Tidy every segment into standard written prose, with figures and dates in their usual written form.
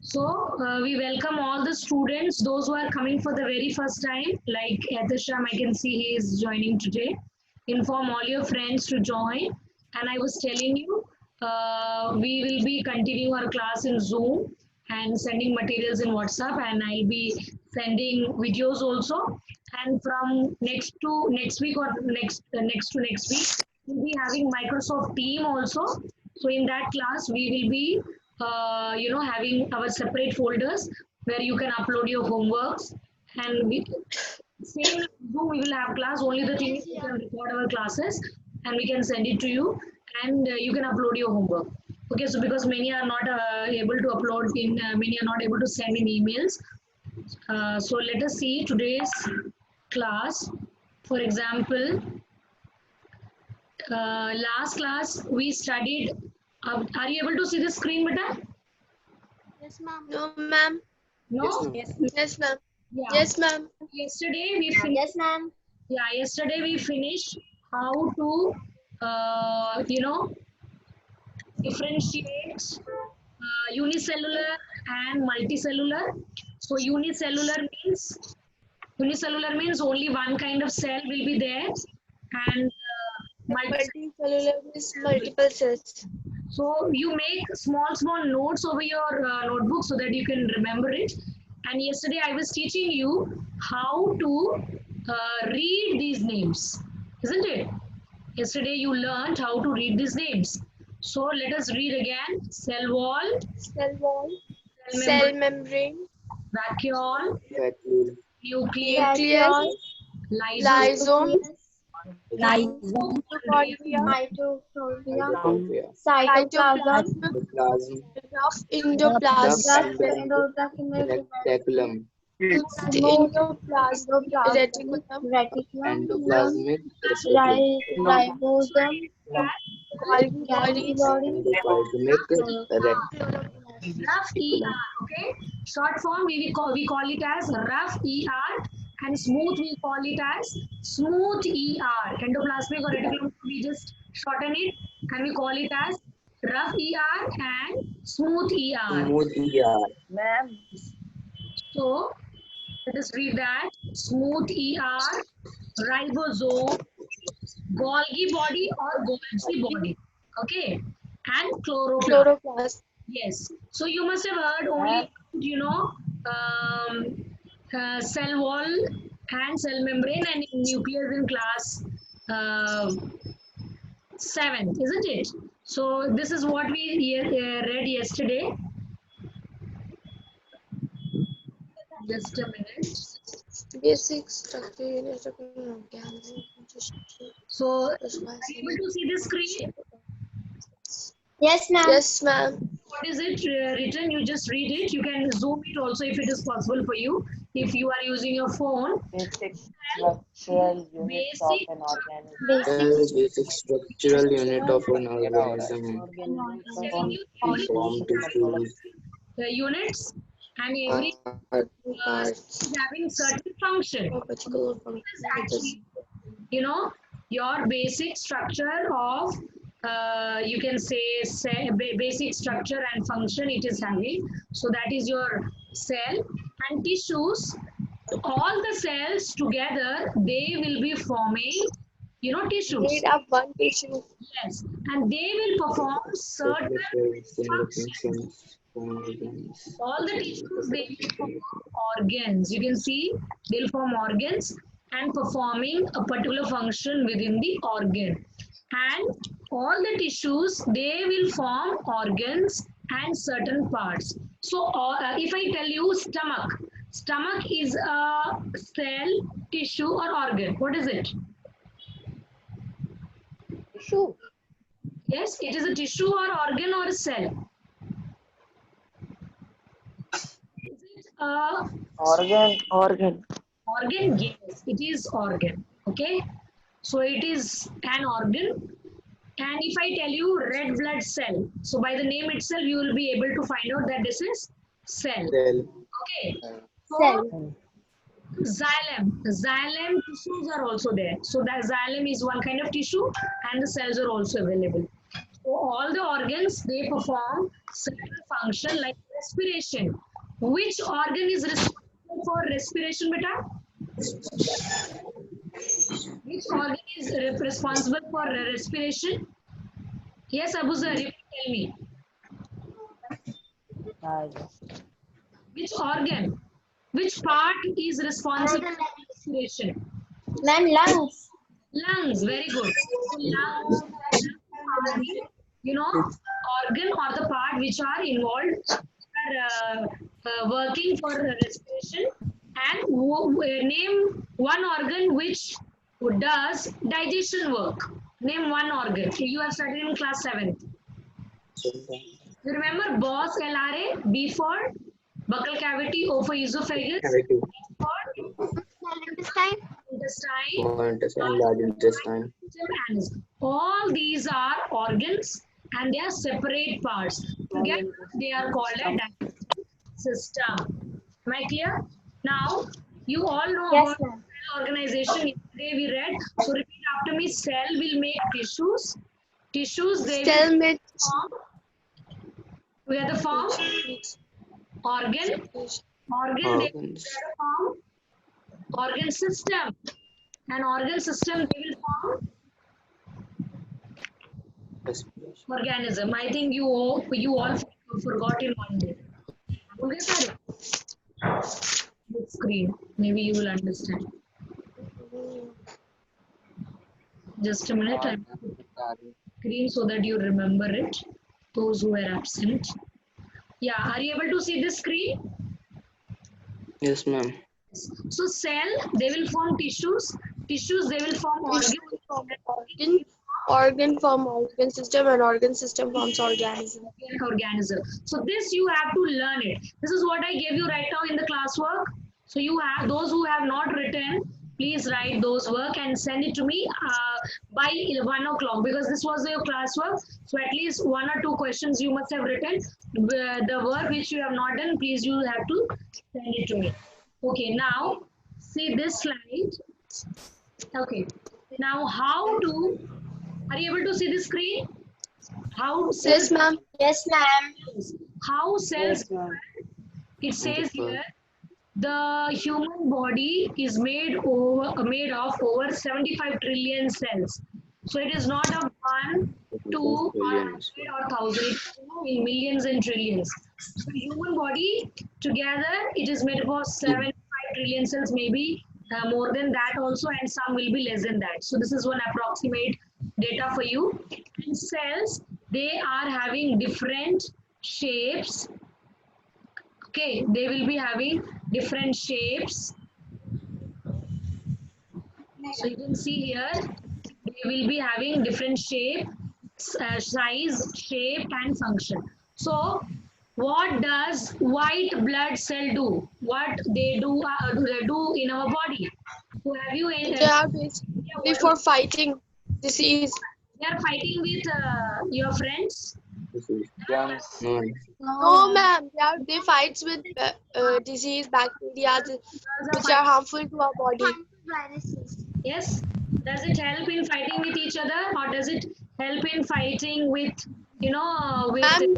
So we welcome all the students, those who are coming for the very first time, like Etisham, I can see he is joining today. Inform all your friends to join. And I was telling you, we will be continuing our class in Zoom and sending materials in WhatsApp, and I'll be sending videos also. And from next week or next week, we'll be having Microsoft Team also. So in that class, we will be having our separate folders where you can upload your homeworks, and same like Zoom, we will have class. Only the thing is we can record our classes and we can send it to you, and you can upload your homework. Okay, so because many are not able to upload many are not able to send in emails. So let us see today's class. For example, last class we studied. Are you able to see the screen, beta? Yes, ma'am. No, ma'am. No? Yes, ma'am. Yeah. Yes, ma'am. Yesterday we finished. Yes, ma'am. Yeah, yesterday we finished how to, differentiate unicellular and multicellular. So unicellular means only one kind of cell will be there, and Multicellular is multiple cells. so you make small notes over your notebook so that you can remember it. And yesterday I was teaching you how to read these names, isn't it? Yesterday you learned how to read these names. So let us read again. Cell wall, Cell wall, cell cell membrane, vacuole, vacuole, nucleus, nucleus, lysosome, lysome, mitochondria, mitochondria, cytoplasm, endoplasm, endoplasm, reticulum, endoplasm, reticulum, endoplasmic reticulum, Golgi body, endoplasmic rough reticulum, ER, okay? Short form we call it as rough ER, and smooth we call it as smooth ER. Endoplasmic or reticulum, we just shorten it and we call it as rough ER and smooth ER. smooth ER, So let us read that. Smooth ER, ribosome, Golgi body or Golgi body. Okay. And chloroplast. chloroplast, Yes. So you must have heard only, cell wall and cell membrane and nucleus in class uh, 7, isn't it? So this is what we read yesterday. Just a minute. basic structure, unit of organism. So are you able to see the screen? Yes, ma'am. Yes, ma'am. What is it written? You just read it. You can zoom it also if it is possible for you. If you are using your phone. Basic structural units of Basic an organism. basic structural unit of an organism, form tissues, the units, and every Parts, is having certain function. a particular This is function. actually, your basic structure of you can say basic structure and function it is having. So that is your cell and tissues. All the cells together they will be forming tissues. Made up one tissue. Yes, and they will perform certain similar functions. functions, All the tissues they will form organs. You can see they'll form organs and performing a particular function within the organ. And all the tissues they will form organs and certain parts. So if I tell you stomach is a cell, tissue or organ. What is it? Tissue. Yes, it is a tissue or organ or a cell. Is it a Organ. organ? Yes, it is organ. Okay, so it is an organ. And if I tell you red blood cell, so by the name itself, you will be able to find out that this is cell. cell, Okay, so Cell. xylem tissues are also there. So that xylem is one kind of tissue, and the cells are also available. So all the organs they perform certain function like Respiration. Which organ is responsible for respiration, beta? Which organ is responsible for respiration? Yes, Abu Zar, you can tell me. Which organ? Which part is responsible for respiration? Ma'am, lungs. Lungs, very good. So lungs are the, organ or the part which are involved, are working for respiration. And name one organ which does digestion work. Name one organ. You are studying in class 7th. You remember BOS, LRA, B for buccal cavity, O for esophagus, Cavity. for Intestine. intestine, Small intestine, large intestine. and all these are organs and they are separate parts. Together they are called a digestive system. Am I clear? Now you all know Yes, about ma'am. cell organization. Yesterday we read. So repeat after me. Cell will make tissues. Tissues they will Stalemate. form. We are the form. Organ. Organ they will Organs. form. Organ system. And organ system they will form Respiration. organism. I think you all forgot in one day. Okay, sorry. Big screen. Maybe you will understand. Just a minute. I'm screen so that you remember it. Those who were absent. Yeah, are you able to see this screen? Yes, ma'am. So cell, they will form tissues. Tissues, they will form Organ, organ form organ system, and organ system forms organism. organism. So this you have to learn it. This is what I gave you right now in the classwork. So you have those who have not written, please write those work and send it to me by 1 o'clock because this was your classwork. So at least 1 or 2 questions you must have written. The work which you have not done, please you have to send it to me. Okay, now see this slide. Okay, now how to, are you able to see the screen? How cells, Yes, ma'am. Yes, ma'am. how cells, Yes, ma'am. it says Wonderful. here, the human body is made of over 75 trillion cells. So it is not a 1, 2 or 100 Trillions. or 1,000, it's in millions and trillions. So human body together, it is made up of 75 trillion cells, maybe more than that also, and some will be less than that. So this is one approximate data for you. And cells, they are having different shapes. Okay, they will be having different shapes. So you can see here, they will be having different shape, size, shape, and function. So what does white blood cell do? What they do in our body? So have you? They are basically for fighting disease. They are fighting with your friends. Disease. Yes. No. No, ma'am. They fights with disease, bacteria, which are harmful to our body. Viruses. Yes. Does it help in fighting with each other, or does it help in fighting with, with? Ma'am,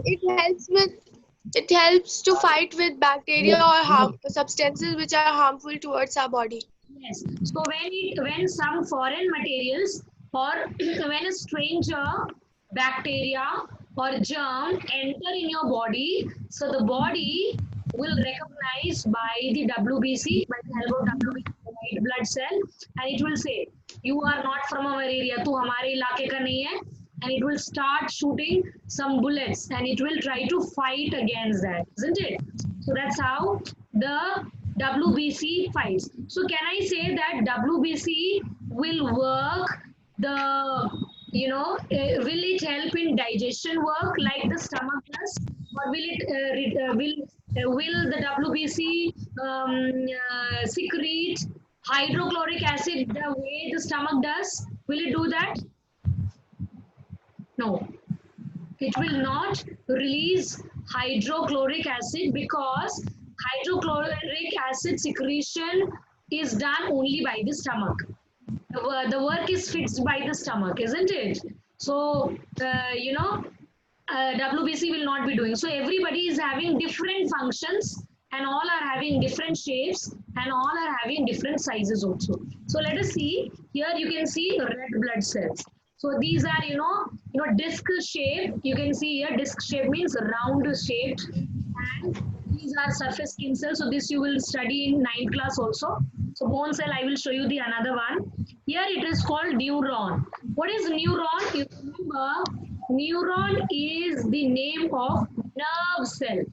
it helps to fight with bacteria or substances which are harmful towards our body. Yes. So when some foreign materials or when a stranger bacteria or germ enter in your body, so the body will recognize by the WBC, by the help of WBC, white blood cell, and it will say, you are not from our area, tu hamare ilake ka nahi hai, and it will start shooting some bullets and it will try to fight against that, isn't it? So that's how the WBC fights. So can I say that WBC will work will it help in digestion work like the stomach does, or will the WBC secrete hydrochloric acid the way the stomach does? Will it do that? No, it will not release hydrochloric acid because hydrochloric acid secretion is done only by the stomach. The work is fixed by the stomach, isn't it? So, WBC will not be doing. So everybody is having different functions and all are having different shapes and all are having different sizes also. So let us see. Here you can see red blood cells. So these are, disc shape. You can see here disc shape means round shaped, and these are surface skin cells. So this you will study in 9th class also. So bone cell, I will show you the another one. Here it is called neuron. What is neuron? You remember, neuron is the name of nerve cell.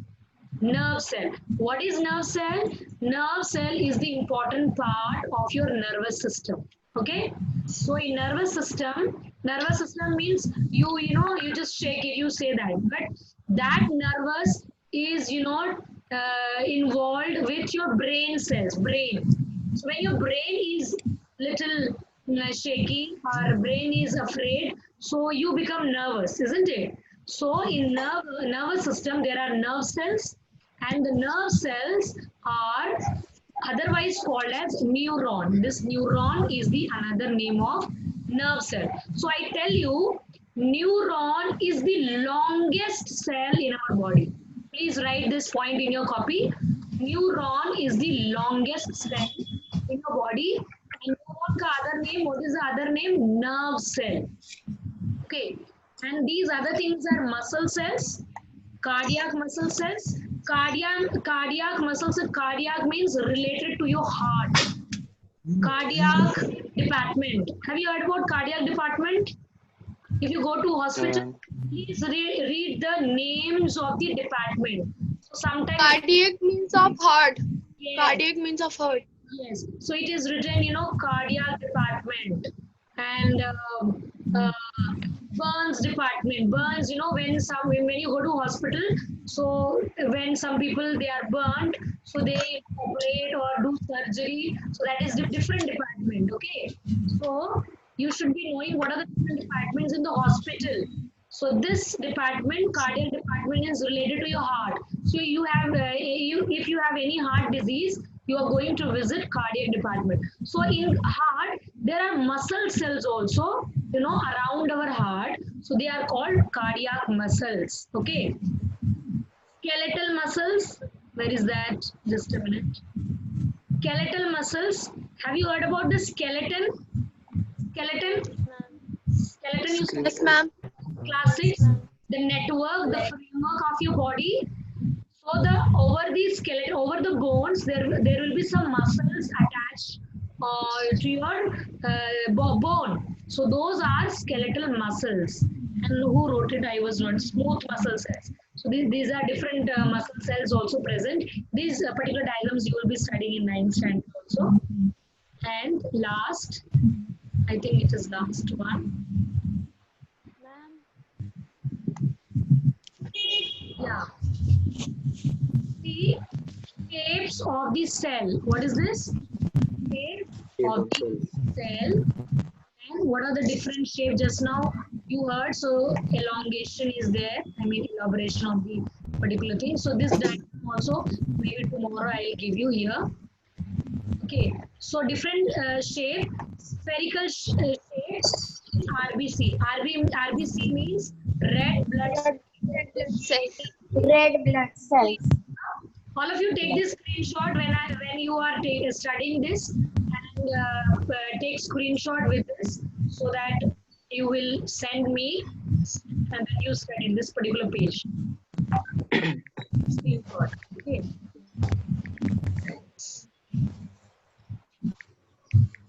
Nerve cell. What is nerve cell? Nerve cell is the important part of your nervous system. Okay. So in nervous system means you just shake it, you say that. But that nervous is involved with your brain cells. Brain. So when your brain is little shaky or brain is afraid, so you become nervous, isn't it? So in nervous system there are nerve cells, and the nerve cells are otherwise called as neuron. This neuron is the another name of nerve cell. So I tell you, neuron is the longest cell in our body. Please write this point in your copy. Neuron is the longest cell in your body. And neuron ka other name, what is the other name? Nerve cell. Okay. And these other things are muscle cells, cardiac muscle cells. Cardiac muscle cells. Cardiac means related to your heart. Cardiac department. Have you heard about cardiac department? If you go to hospital, please read the names of the department. So sometimes Cardiac means of heart. yes, Cardiac means of heart. yes. So it is written, cardiac department and burns department. Burns, when you go to hospital, so when some people they are burnt, so they operate or do surgery. So that is the different department. Okay. So you should be knowing what are the different departments in the hospital. So this department, cardiac department, is related to your heart. So you have, if you have any heart disease, you are going to visit cardiac department. So in heart, there are muscle cells also, around our heart. So they are called cardiac muscles. Okay. Skeletal muscles. Where is that? Just a minute. Skeletal muscles. Have you heard about the skeleton? Skeleton. Skeleton. Yes, ma'am. Classics. The network, the framework of your body. So over the skeleton, over the bones, there will be some muscles attached to your bone. So those are skeletal muscles. And who wrote it? I was not. Smooth muscle cells. So these are different muscle cells also present. These particular diagrams you will be studying in 9th standard also. And last, I think it is last one. Yeah. The shapes of the cell. What is this? Shape of the cell. And what are the different shapes? Just now you heard. So elongation is there. I mean elaboration of the particular thing. So this diagram also maybe tomorrow I will give you here. Okay. So different shape. Spherical shape. RBC. RBC means red blood cells. Red blood cells. All of you take this screenshot when you are studying this, and take screenshot with this so that you will send me and then you study this particular page. Screenshot. Okay.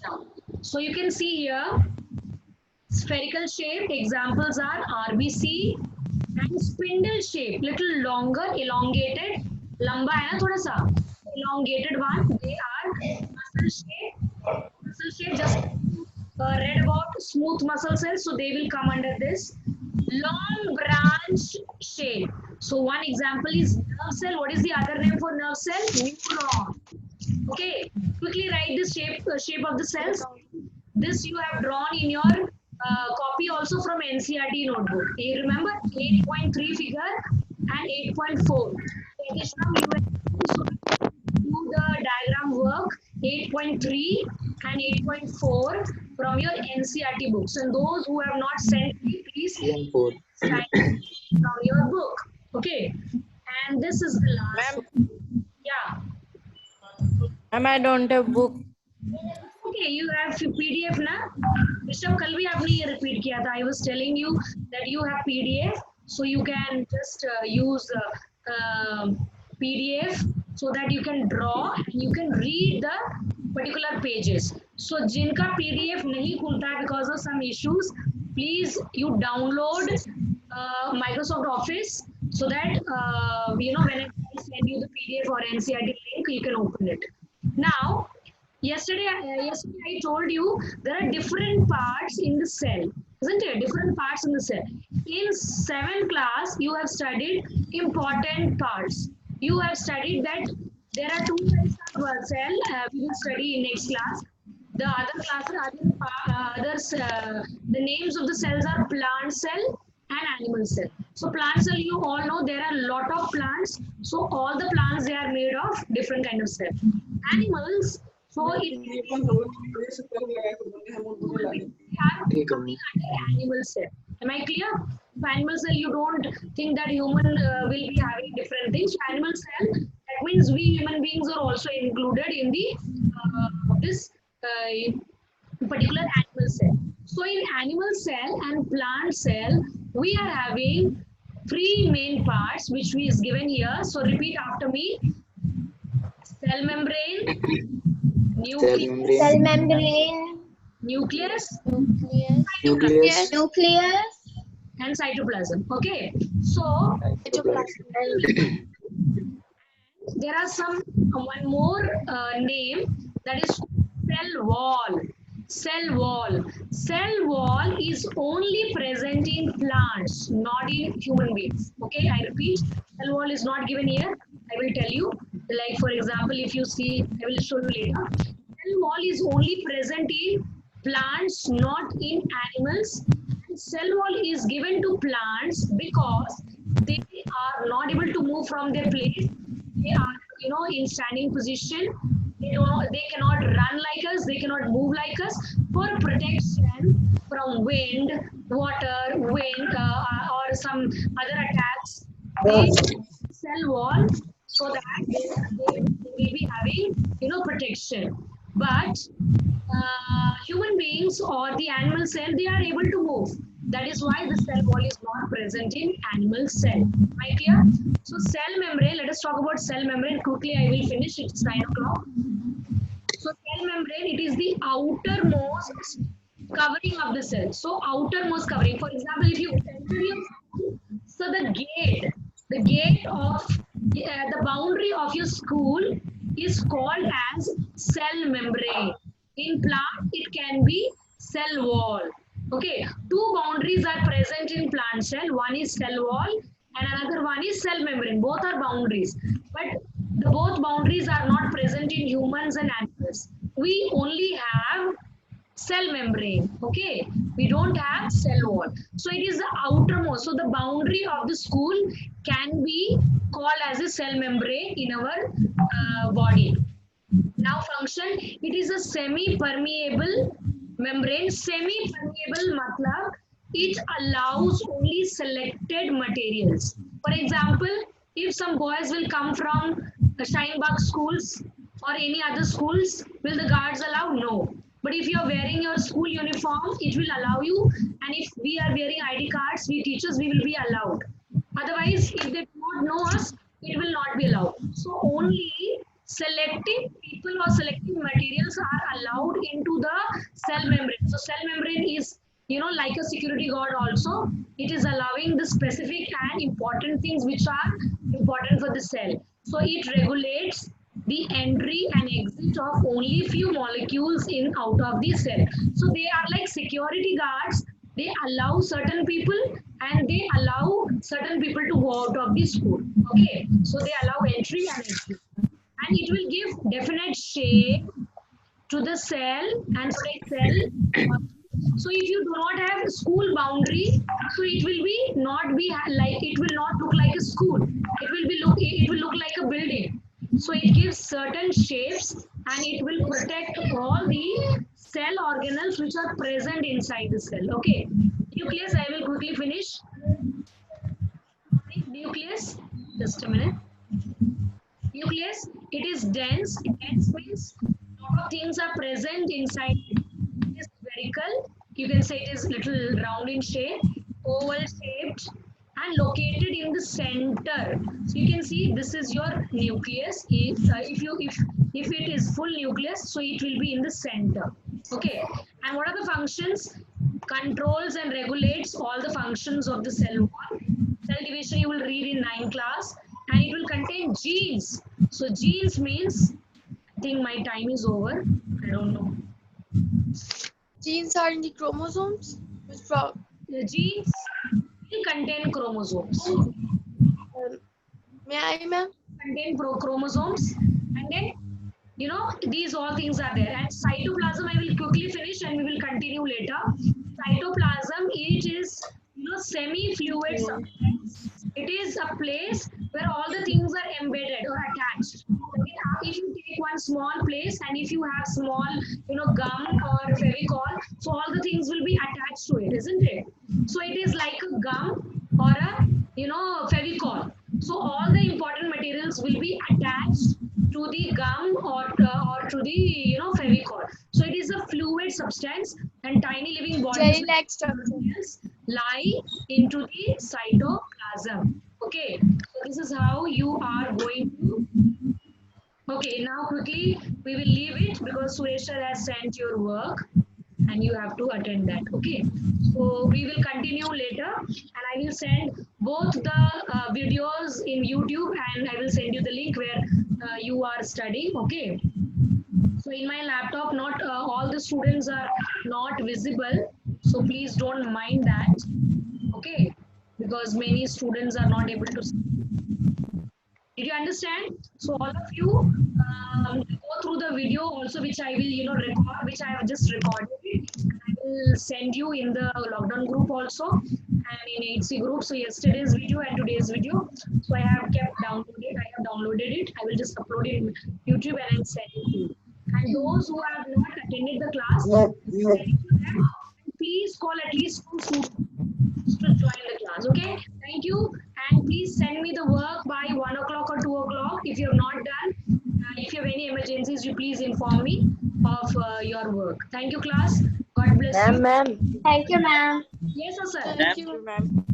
Now, so you can see here spherical shape examples are RBC and spindle shape, little longer, elongated. Lamba hai na thoda sa. Elongated one. They are muscle shape. Muscle shape just read about smooth muscle cells, so they will come under this. Long branch shape. So one example is nerve cell. What is the other name for nerve cell? Neuron. Okay. Quickly write this shape of the cells. This you have drawn in your copy also from NCERT notebook. You remember 8.3 figure and 8.4. Do the diagram work 8.3 and 8.4 from your NCERT books. And those who have not sent me, please study from your book. Okay, and this is the last one. Yeah. Ma'am, I don't have book. Okay, you have PDF ना? ऋषभ कल भी आपने ये repeat किया था. I was telling you that you have PDF, so you can just use PDF so that you can draw and you can read the particular pages. So जिनका PDF नहीं खुलता है because of some issues, please you download Microsoft Office so that you know when I send you the PDF or NCERT link, you can open it. Now. Yesterday I told you there are different parts in the cell, isn't it? Different parts in the cell. In 7th class, you have studied important parts. You have studied that there are 2 types of cell. We will study in next class. The other classes, the names of the cells are plant cell and animal cell. So plant cell, you all know there are a lot of plants. So all the plants, they are made of different kind of cell. Animals. So it have coming under animal cell. Am I clear? For animal cell, you don't think that human will be having different things. So animal cell, that means we human beings are also included in the this particular animal cell. So in animal cell and plant cell, we are having 3 main parts which is given here. So repeat after me. Cell membrane. Cell membrane, Nucleus, Nucleus. and cytoplasm. Okay, so there are some one more name that is cell wall. Cell wall. Cell wall is only present in plants, not in human beings. Okay, I repeat, cell wall is not given here. I will tell you. Like for example, if you see, I will show you later. Cell wall is only present in plants, not in animals. And cell wall is given to plants because they are not able to move from their place. They are, you know, in standing position. They cannot run like us. They cannot move like us. For protection from wind, water, or some other attacks, they cell wall so that they will be having, you know, protection. But human beings or the animal cell, they are able to move. That is why the cell wall is not present in animal cell. Am I clear? So cell membrane, let us talk about cell membrane. Quickly, I will finish. It's 9 o'clock. So cell membrane, it is the outermost covering of the cell. So outermost covering. For example, if you enter your school, so the gate of the boundary of your school is called as cell membrane. In plant, it can be cell wall. Okay, 2 boundaries are present in plant cell. One is cell wall and another one is cell membrane. Both are boundaries, but both boundaries are not present in humans and animals. We only have cell membrane. Okay, we don't have cell wall. So it is the outermost. So the boundary of the school can be called as a cell membrane in our body. Now function, it is a semi-permeable membrane. Semi-permeable matlab, it allows only selected materials. For example, if some boys will come from Steinbach schools or any other schools, will the guards allow? No. But if you are wearing your school uniform, it will allow you. And if we are wearing ID cards, we teachers, we will be allowed. Otherwise, if they do not know us, it will not be allowed. So only selective people or selective materials are allowed into the cell membrane. So cell membrane is, you know, like a security guard also. It is allowing the specific and important things which are important for the cell. So it regulates the entry and exit of only few molecules in out of the cell. So they are like security guards. They allow certain people and they allow certain people to go out of the school. Okay, so they allow entry and exit. And it will give definite shape to the cell and cell. So if you do not have school boundary, so it will be not be like, it will not look like a school. It will look like a building. So it gives certain shapes and it will protect all the cell organelles which are present inside the cell. Okay. Nucleus, I will quickly finish. nucleus? Just a minute. Nucleus, it is dense. Dense means lot of things are present inside it. It is spherical. You can say it is little round in shape, oval shaped, and located in the center. So you can see this is your nucleus. If it is full nucleus, so it will be in the center. Okay. And what are the functions? Controls and regulates all the functions of the cell wall. Cell division you will read in 9th class, and it will contain genes. So genes means, I think my time is over. I don't know. Genes are in the chromosomes. The genes will contain chromosomes. May I, ma'am? Contain chromosomes, and then these all things are there. And cytoplasm I will quickly finish, and we will continue later. Cytoplasm, it is semi-fluid substance. It is a place where all the things are embedded or attached. If you take one small place, and if you have small gum or Fevicol, so all the things will be attached to it, isn't it? So it is like a gum or a Fevicol. So all the important materials will be attached to the gum or to the Fevicol. So it is a fluid substance, and tiny living bodies Gel-like structure lie into the cytoplasm. Okay, so this is how you are going to. Okay, now quickly we will leave it because Suresh sir has sent your work and you have to attend that. Okay, so we will continue later, and I will send both the videos in YouTube, and I will send you the link where you are studying. Okay, so in my laptop, not all the students are not visible, so please don't mind that. Okay, because many students are not able to see. Did you understand? So all of you go through the video also, which I will record, which I have just recorded. I will send you in the lockdown group also, and in HC group. So yesterday's video and today's video. So I have downloaded it. I will just upload it in YouTube and I'll send it to you. And those who have not attended the class, send it to them. Please call at least 2 students to join the class. Okay, thank you, and please send me the work by 1 o'clock or 2 o'clock if you have not done. If you have any emergencies, you please inform me of your work. Thank you, class. God bless you. Thank you, ma'am. Yes, sir. Thank you, ma'am.